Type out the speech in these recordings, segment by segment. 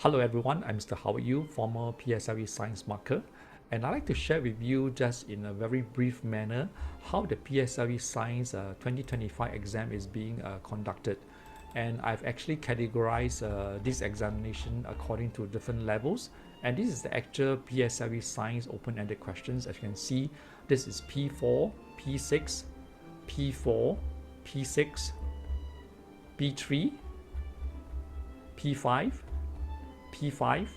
Hello everyone, I'm Mr. Howard Yu, former PSLE Science marker, and I'd like to share with you just in a very brief manner how the PSLE Science 2025 exam is being conducted. And I've actually categorized this examination according to different levels, and this is the actual PSLE Science open-ended questions. As you can see, this is P4, P6, P4, P6, P3, P5, P5,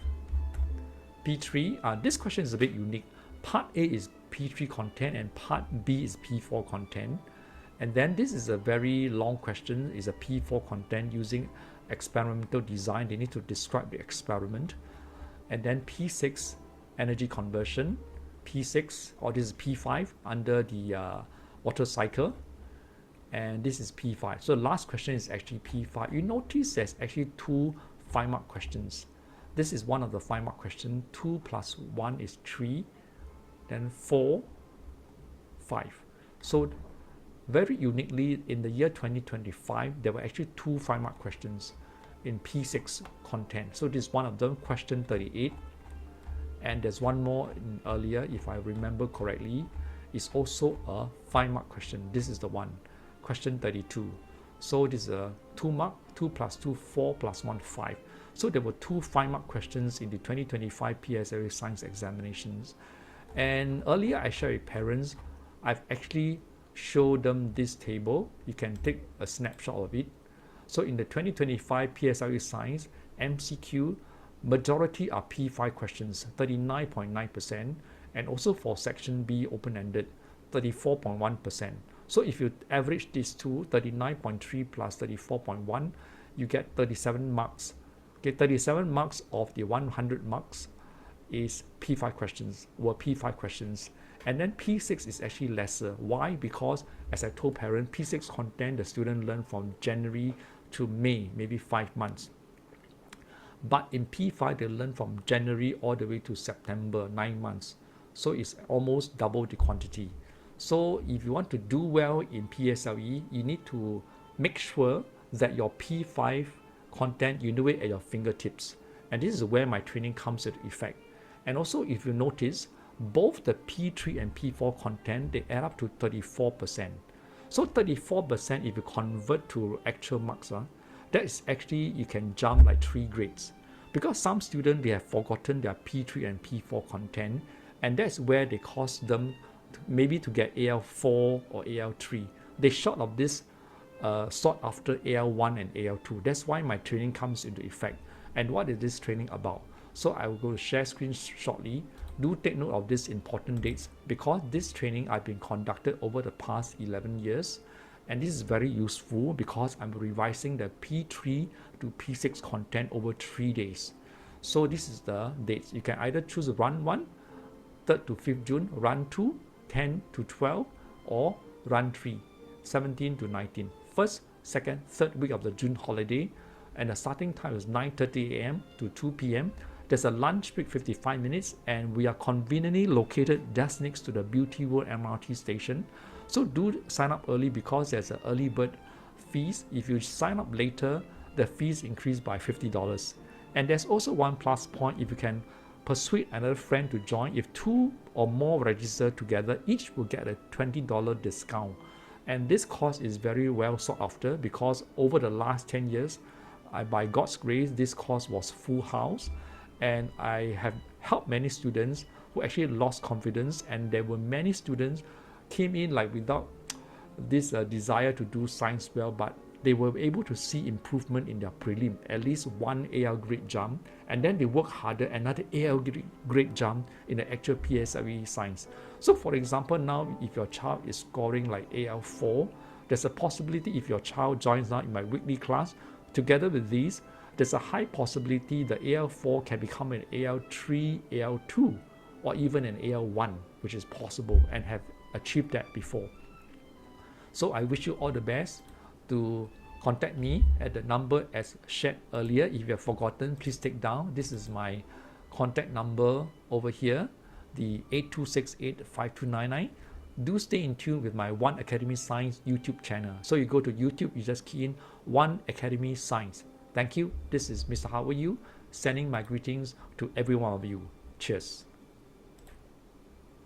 P3. This question is a bit unique. Part A is P3 content and part B is P4 content. And then this is a very long question, is a P4 content using experimental design. They need to describe the experiment. And then P6, energy conversion. P6, or this is P5 under the water cycle. And this is P5. So the last question is actually P5. You notice there's actually two 5-mark questions. This is one of the 5-mark questions. 2 plus 1 is 3, then 4, 5. So very uniquely, in the year 2025, there were actually two 5-mark questions in P6 content. So this is one of them, question 38. And there's one more earlier, if I remember correctly, is also a 5-mark question. This is the one, question 32. So this is a 2-mark, 2 plus 2, 4 plus 1, 5. So there were two 5-mark questions in the 2025 PSLE Science examinations. And earlier I shared with parents, I've actually showed them this table. You can take a snapshot of it. So in the 2025 PSLE Science MCQ, majority are P5 questions, 39.9%, and also for section B open-ended, 34.1%. So if you average these two, 39.3 plus 34.1, you get 37 marks. Okay, 37 marks of the 100 marks is P5 questions, were P5 questions. And then P6 is actually lesser. Why? Because as I told parents, P6 content the student learn from January to May, maybe 5 months. But in P5, they learn from January all the way to September, 9 months. So it's almost double the quantity. So if you want to do well in PSLE, you need to make sure that your P5 content, you know it at your fingertips. And this is where my training comes into effect. And also, if you notice, both the P3 and P4 content, they add up to 34%. So 34%, if you convert to actual marks, that is actually, you can jump like 3 grades. Because some students, they have forgotten their P3 and P4 content, and that's where they cause them maybe to get AL4 or AL3. They short of this sought after AL1 and AL2. That's why my training comes into effect. And what is this training about? So I will go to share screen shortly. Do take note of these important dates, because this training I've been conducted over the past 11 years. And this is very useful because I'm revising the P3 to P6 content over 3 days. So this is the dates. You can either choose run 1, 3rd to 5th June, run 2, 10 to 12, or run 3, 17 to 19. First, second, third week of the June holiday, and the starting time is 9:30 a.m. to 2 p.m. There's a lunch break 55 minutes, and we are conveniently located just next to the Beauty World MRT station. So do sign up early because there's an early bird fees. If you sign up later, the fees increase by $50. And there's also one plus point: if you can persuade another friend to join, if 2 or more register together, each will get a $20 discount. And this course is very well sought after, because over the last 10 years, by God's grace, this course was full house, and I have helped many students who actually lost confidence, and there were many students came in like without this desire to do science well, but they were able to see improvement in their prelim, at least one AL grade jump, and then they work harder, another AL grade jump in the actual PSLE science. So for example, now if your child is scoring like AL4, there's a possibility, if your child joins now in my weekly class, together with these, there's a high possibility the AL4 can become an AL3, AL2, or even an AL1, which is possible, and have achieved that before. So I wish you all the best. To contact me at the number as shared earlier. If you have forgotten, please take down. This is my contact number over here, the 82685299. Do stay in tune with my One Academy Science YouTube channel. So you go to YouTube, you just key in One Academy Science. Thank you. This is Mr. How Are You, sending my greetings to every one of you. Cheers.